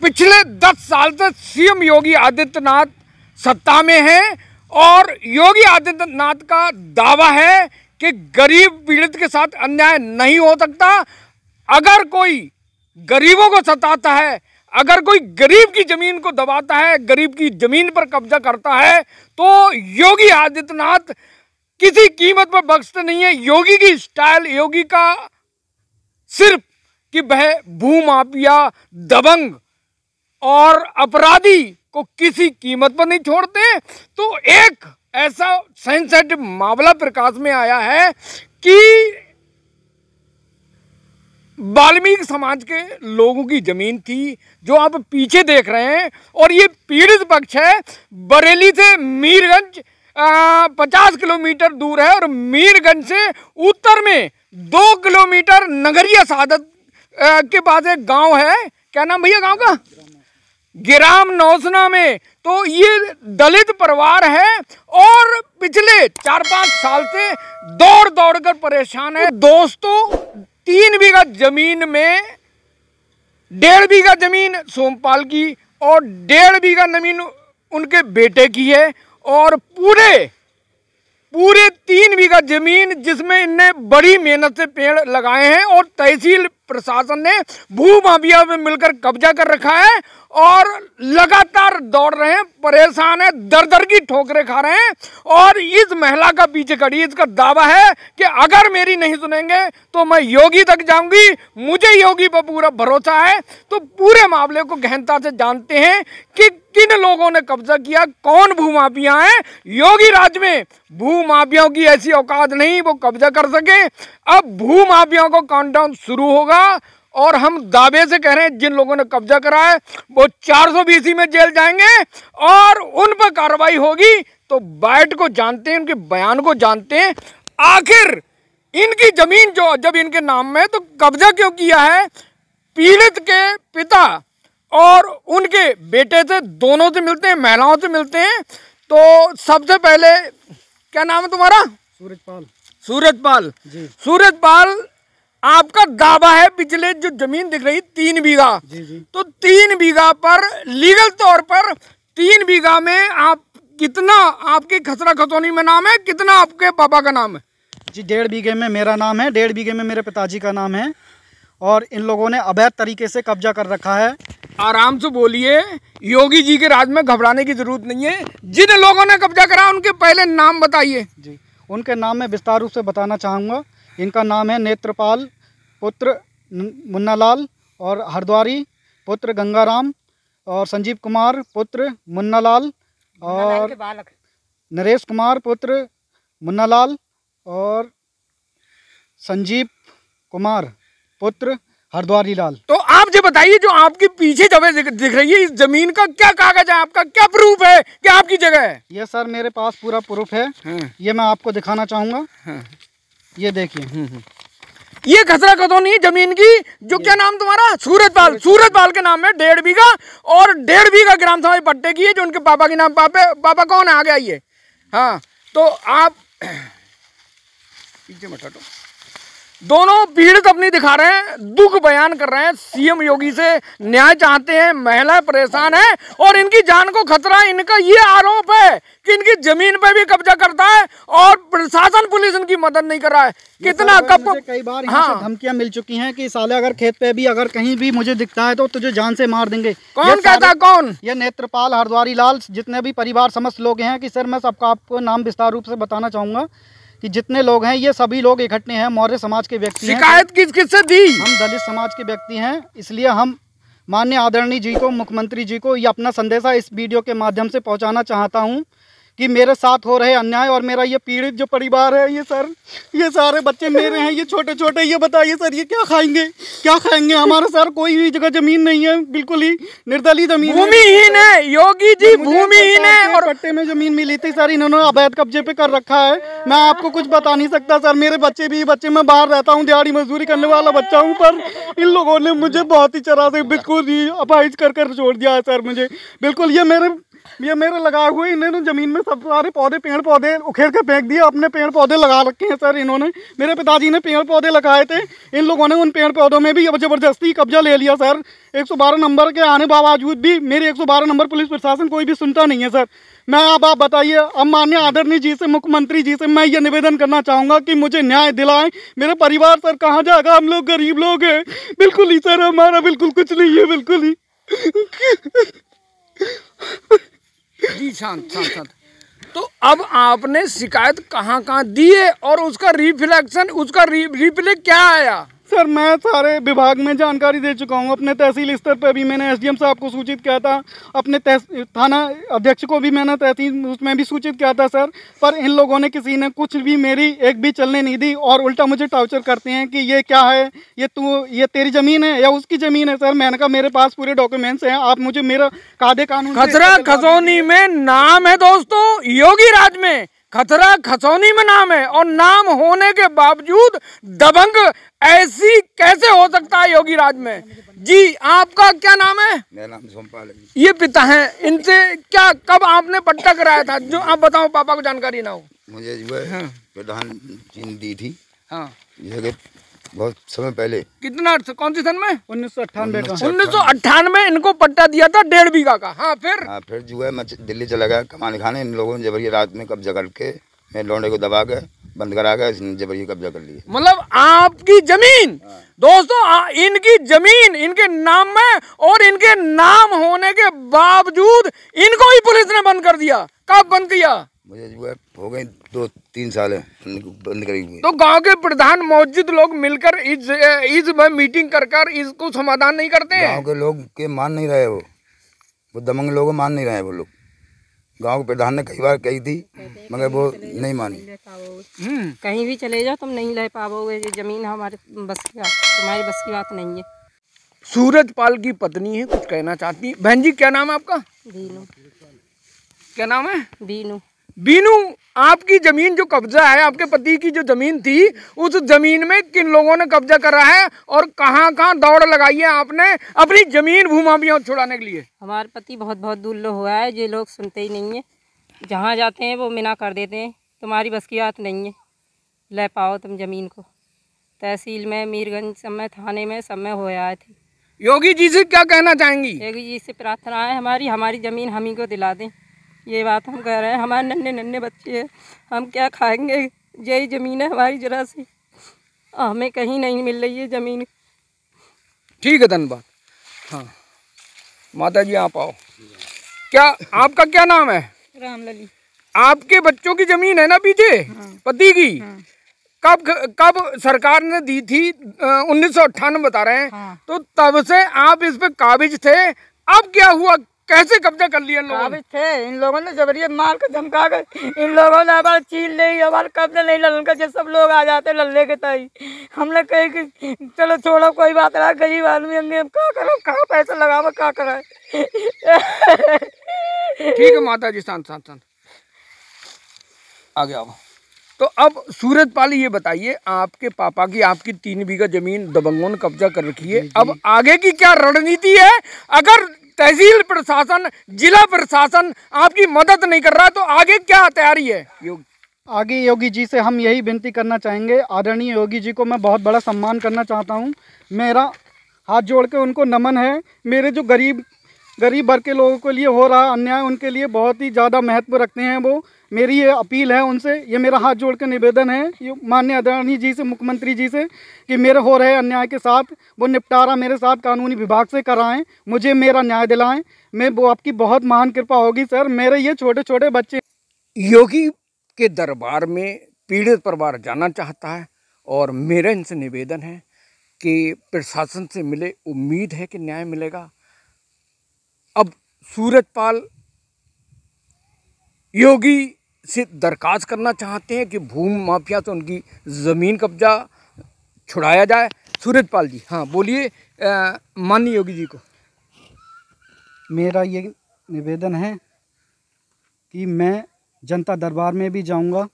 पिछले 10 साल से सीएम योगी आदित्यनाथ सत्ता में है और योगी आदित्यनाथ का दावा है कि गरीब पीड़ित के साथ अन्याय नहीं हो सकता। अगर कोई गरीबों को सताता है, अगर कोई गरीब की जमीन को दबाता है, गरीब की जमीन पर कब्जा करता है, तो योगी आदित्यनाथ किसी कीमत पर बख्शते नहीं है। योगी की स्टाइल, योगी का सिर्फ कि वह भूमाफिया, दबंग और अपराधी को किसी कीमत पर नहीं छोड़ते। तो एक ऐसा सेंसिटिव मामला प्रकाश में आया है कि वाल्मीकि समाज के लोगों की जमीन थी जो आप पीछे देख रहे हैं, और ये पीड़ित पक्ष है। बरेली से मीरगंज 50 किलोमीटर दूर है और मीरगंज से उत्तर में 2 किलोमीटर नगरिया सादत के पास एक गांव है। क्या नाम भैया गांव का? गिराम नौसना में। तो ये दलित परिवार है और पिछले 4-5 साल से दौड़ दौड़ कर परेशान है। दोस्तों, 3 बीघा जमीन में 1.5 बीघा जमीन सोमपाल की और 1.5 बीघा जमीन उनके बेटे की है, और पूरे 3 बीघा जमीन जिसमें इनने बड़ी मेहनत से पेड़ लगाए हैं, और तहसील प्रशासन ने भूमाफिया में मिलकर कब्जा कर रखा है और लगातार दौड़ रहे हैं, परेशान है, दर दर की ठोकरें खा रहे हैं। और इस महिला का पीछे खड़ी, इसका दावा है कि अगर मेरी नहीं सुनेंगे तो मैं योगी तक जाऊंगी, मुझे योगी पर पूरा भरोसा है। तो पूरे मामले को गहनता से जानते हैं कि किन लोगों ने कब्जा किया, कौन भूमाफिया हैं। योगी राज में भूमाफियाओं की ऐसी औकात नहीं वो कब्जा कर सके। अब भूमाफियाओं को काउंटडाउन शुरू होगा और हम दावे से कह रहे हैं जिन लोगों ने कब्जा करा है वो 420 में जेल जाएंगे और उन पर कार्रवाई होगी। तो बाइट को जानते हैं, उनके बयान को जानते हैं। आखिर इनकी जमीन जो जब इनके नाम में, तो कब्जा क्यों किया है? पीड़ित के पिता और उनके बेटे से, दोनों से मिलते हैं, महिलाओं से मिलते हैं। तो सबसे पहले, क्या नाम है तुम्हारा? सूरजपाल जी। सूरजपाल, आपका दावा है पिछले जो जमीन दिख रही 3 बीघा जी। तो 3 बीघा पर लीगल तौर पर 3 बीघा में आप कितना, आपके खसरा खतौनी में नाम है, कितना आपके पापा का नाम है? जी 1.5 बीघे में मेरा नाम है, 1.5 बीघे में मेरे पिताजी का नाम है, और इन लोगों ने अवैध तरीके से कब्जा कर रखा है। आराम से बोलिए, योगी जी के राज में घबराने की जरूरत नहीं है। जिन लोगों ने कब्जा करा उनके पहले नाम बताइए जी। उनके नाम मैं विस्तार रूप से बताना चाहूँगा। इनका नाम है नेत्रपाल पुत्र मुन्नालाल, और हरद्वारी पुत्र गंगाराम, और संजीव कुमार पुत्र मुन्नालाल, और नरेश कुमार पुत्र मुन्नालाल, और संजीव कुमार पुत्र हरद्वारी लाल। तो आप जो बताइए, जो आपकी पीछे जगह दिख रही है, इस जमीन का क्या कागज है, आपका क्या प्रूफ है कि आपकी जगह है? ये सर मेरे पास पूरा प्रूफ है। ये मैं आपको दिखाना चाहूँगा। ये देखिए, ये खसरा खतौनी जमीन की, जो क्या नाम तुम्हारा? सूरजपाल। सूरजपाल के नाम में 1.5 बीघा और 1.5 बीघा ग्राम सभा पट्टे की है, जो उनके पापा के नाम। पापा कौन है? आगे आइए। हाँ, तो आप पीछे मत हटो। दोनों पीड़ित अपनी दिखा रहे हैं, दुख बयान कर रहे हैं, सीएम योगी से न्याय चाहते हैं, महिला परेशान है और इनकी जान को खतरा है। इनका ये आरोप है कि इनकी जमीन पे भी कब्जा करता है और प्रशासन, पुलिस इनकी मदद नहीं कर रहा है। कितना कई बार यहाँ से धमकियां मिल चुकी हैं कि साले अगर खेत पे भी अगर कहीं भी मुझे दिखता है तो तुझे जान से मार देंगे। कौन कहता है? कौन? ये नेत्रपाल, हरद्वारी लाल, जितने भी परिवार समस्त लोग हैं। कि सर मैं सबका आपको नाम विस्तार रूप से बताना चाहूँगा कि जितने लोग हैं ये सभी लोग इकट्ठे हैं, मौर्य समाज के व्यक्ति हैं। शिकायत किससे दी? हम दलित समाज के व्यक्ति हैं, इसलिए हम माननीय आदरणीय जी को, मुख्यमंत्री जी को ये अपना संदेशा इस वीडियो के माध्यम से पहुंचाना चाहता हूं कि मेरे साथ हो रहे अन्याय और मेरा ये पीड़ित जो परिवार है, ये सर, ये सारे बच्चे मेरे हैं, ये छोटे छोटे, ये बताइए सर ये क्या खाएंगे, क्या खाएंगे? हमारे सर कोई भी जगह जमीन नहीं है, बिल्कुल ही निर्दलीय जमीन, भूमिहीन है। योगी जी भूमिहीन है और पट्टे में जमीन मिली थी सर, इन्होंने अवैध कब्जे पे कर रखा है। मैं आपको कुछ बता नहीं सकता सर। मेरे बच्चे भी, बच्चे मैं बाहर रहता हूँ, दिहाड़ी मजदूरी करने वाला बच्चा हूँ, पर इन लोगों ने मुझे बहुत ही तरह से बिल्कुल ही अपाहिज कर छोड़ दिया है सर। मुझे बिल्कुल, ये मेरे ये मेरे लगाए हुए इन्होंने ज़मीन में सब सारे पौधे पेड़ पौधे उखेड़ के फेंक दिए। अपने पेड़ पौधे लगा रखे हैं सर इन्होंने। मेरे पिताजी ने पेड़ पौधे लगाए थे, इन लोगों ने उन पेड़ पौधों में भी अब ज़बरदस्ती कब्जा ले लिया सर। 112 नंबर के आने बावजूद भी मेरे 112 नंबर पुलिस प्रशासन कोई भी सुनता नहीं है सर। मैं अब आप बताइए, अब माननीय आदरणीय जी से, मुख्यमंत्री जी से मैं ये निवेदन करना चाहूँगा कि मुझे न्याय दिलाएं। मेरा परिवार सर कहाँ जाएगा, हम लोग गरीब लोग हैं बिल्कुल ही सर, हमारा बिल्कुल कुछ नहीं है बिल्कुल ही। जी शांत शांत शांत। तो अब आपने शिकायत कहाँ कहाँ दी है और उसका रिफ्लेक्शन, उसका रिप्ले क्या आया? सर मैं सारे विभाग में जानकारी दे चुका हूँ। अपने तहसील स्तर पर भी मैंने एसडीएम साहब को सूचित किया था, अपने थाना अध्यक्ष को भी मैंने तहसील उसमें भी सूचित किया था सर। पर इन लोगों ने किसी ने कुछ भी मेरी एक भी चलने नहीं दी और उल्टा मुझे टॉर्चर करते हैं कि ये क्या है, ये तेरी ज़मीन है या उसकी ज़मीन है। सर मैंने कहा मेरे पास पूरे डॉक्यूमेंट्स हैं, आप मुझे मेरा कायदे कानून। खतरा खसौनी में नाम है दोस्तों, योगी राज में खतरा खसौनी में नाम है, और नाम होने के बावजूद दबंग ऐसी कैसे हो सकता है योगी राज में? जी आपका क्या नाम है? मेरा नाम सोमपाल है। ये पिता हैं, इनसे क्या कब आपने पट्टा कराया था, जो आप बताओ, पापा को जानकारी ना हो? मुझे जो है प्रधान जी ने दी थी। हाँ ये बहुत समय पहले। कितना, कौन सी सन में? 1998 का। 1998 इनको पट्टा दिया था 1.5 बीघा का। हाँ फिर जो है मैं दिल्ली चला गया कमाने खाने। इन लोगों ने जबरी रात में कब्जा करके मेरे लौंडे को दबा के बंद करा गया, इसने जबरी कब्जा कर लिया। मतलब आपकी जमीन दोस्तों, इनकी जमीन इनके नाम में, और इनके नाम होने के बावजूद इनको ही पुलिस ने बंद कर दिया। कब बंद किया? मुझे जो है हो गए 2-3 साल बंद करी हुई। तो गांव के प्रधान मौजूद लोग मिलकर इस मीटिंग कर इसको समाधान नहीं करते हैं? गांव के लोग के मान नहीं रहे, वो दमंग लोग मान नहीं रहे। वो लोग गांव के प्रधान ने कई बार कही थी मगर वो नहीं मानी। कहीं भी चले जाओ तुम नहीं ले पाओगे, ये जमीन हमारे बस की, तुम्हारी बस की बात नहीं है। सूरजपाल की पत्नी है, कुछ कहना चाहती है। बहन जी क्या नाम है आपका? बीनू। क्या नाम है? बीनू। बीनू, आपकी जमीन जो कब्जा है, आपके पति की जो जमीन थी, उस जमीन में किन लोगों ने कब्जा करा है और कहाँ कहाँ दौड़ लगाई है आपने अपनी जमीन भूमाफियाओं छुड़ाने के लिए? हमारे पति बहुत दूल्हा हुआ है, ये लोग सुनते ही नहीं है। जहाँ जाते हैं वो मना कर देते हैं, तुम्हारी बस की बात नहीं है, ले पाओ तुम जमीन को। तहसील में, मीरगंज सब में, थाने में सब में हो आए थे। योगी जी से क्या कहना चाहेंगी? योगी जी से प्रार्थना है हमारी ज़मीन हम ही को दिला दें। ये बात हम कह रहे हैं, हमारे नन्हे बच्चे हैं, हम क्या खाएंगे? यही ज़मीन है हमारी, जरा सी हमें कहीं नहीं मिल रही है ज़मीन। ठीक है, धन्यवाद। हाँ माता जी आप आओ। क्या आपका क्या नाम है? रामलली। आपके बच्चों की जमीन है ना पीछे? हाँ। पति की? हाँ। कब सरकार ने दी थी? 1998 बता रहे हैं। हाँ। तो तब से आप इस पे काबिज थे, अब क्या हुआ, कैसे कब्जा कर लिया इन लोगों ने? थे इन लोगों ने जबरियत मार कर धमका कर, इन लोगों ने हमारे चीन ले, हमारे कब्जा नहीं ललन का, सब लोग आ जाते लल्ले के ताई। हमने कही कि चलो छोड़ो कोई बात ना, गरीब आदमी होंगे, हम क्या करो, कहाँ पैसा लगाओ, क्या कराए। ठीक है माता जी, शांत शांत शांत, आगे आओ। तो अब सूरजपाल ये बताइए, आपके पापा की आपकी 3 बीघा जमीन दबंगों ने कब्जा कर रखी है, अब आगे की क्या रणनीति है? अगर तहसील प्रशासन, जिला प्रशासन आपकी मदद नहीं कर रहा तो आगे क्या तैयारी है? आगे योगी जी से हम यही विनती करना चाहेंगे। आदरणीय योगी जी को मैं बहुत बड़ा सम्मान करना चाहता हूं। मेरा हाथ जोड़ के उनको नमन है। मेरे जो गरीब वर्ग के लोगों के लिए हो रहा अन्याय, उनके लिए बहुत ही ज़्यादा महत्व रखते हैं वो। मेरी ये अपील है उनसे, ये मेरा हाथ जोड़ के निवेदन है माननीय आदरणीय जी से, मुख्यमंत्री जी से, कि मेरे हो रहे अन्याय के साथ वो निपटारा मेरे साथ कानूनी विभाग से कराएं, मुझे मेरा न्याय दिलाएं। मैं वो आपकी बहुत महान कृपा होगी सर। मेरे ये छोटे छोटे बच्चे योगी के दरबार में पीड़ित परिवार जाना चाहता है, और मेरा इनसे निवेदन है कि प्रशासन से मिले, उम्मीद है कि न्याय मिलेगा। अब सूरजपाल योगी से दरखास्त करना चाहते हैं कि भूमि माफिया से उनकी ज़मीन कब्जा छुड़ाया जाए। सूरजपाल जी हाँ बोलिए माननीय योगी जी को। मेरा ये निवेदन है कि मैं जनता दरबार में भी जाऊंगा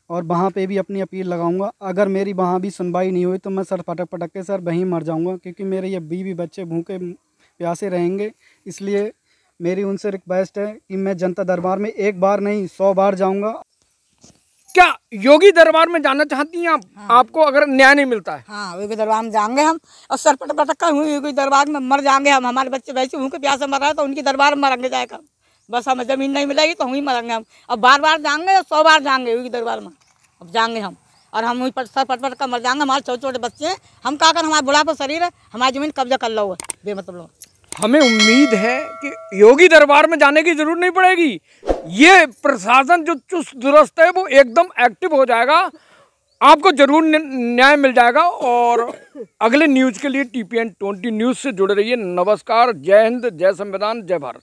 और वहाँ पे भी अपनी अपील लगाऊंगा। अगर मेरी वहाँ भी सुनवाई नहीं हुई तो मैं सर पटक के सर वहीं मर जाऊंगा, क्योंकि मेरे ये बीवी बच्चे भूखे प्यासे रहेंगे। इसलिए मेरी उनसे रिक्वेस्ट है कि मैं जनता दरबार में एक बार नहीं 100 बार जाऊंगा। क्या योगी दरबार में जाना चाहती हैं आप? हाँ। आपको अगर न्याय नहीं मिलता है? हाँ, योगी दरबार में जाएंगे हम, और सर पट पटका हुई योगी दरबार में मर जाएंगे हम। हमारे बच्चे वैसे भूखे प्यासे मर रहे हैं तो उनकी दरबार में मरेंगे जाएगा। बस हमें ज़मीन नहीं मिलेगी तो वहीं मरेंगे हम। अब बार बार जाएंगे, 100 बार जाएंगे योगी दरबार में। अब जाएंगे हम, और हम वहीं पर सर पट का मर जाएंगे। हमारे छोटे छोटे बच्चे हैं, हम क्या कर, हमारा बुढ़ापा शरीर है, हमारी ज़मीन कब्जा कर लो बेमतलब लोग। हमें उम्मीद है कि योगी दरबार में जाने की जरूरत नहीं पड़ेगी। ये प्रशासन जो चुस्त दुरुस्त है वो एकदम एक्टिव हो जाएगा, आपको जरूर न्याय मिल जाएगा। और अगले न्यूज़ के लिए TPN 20 न्यूज़ से जुड़े रहिए। नमस्कार, जय हिंद, जय संविधान, जय भारत।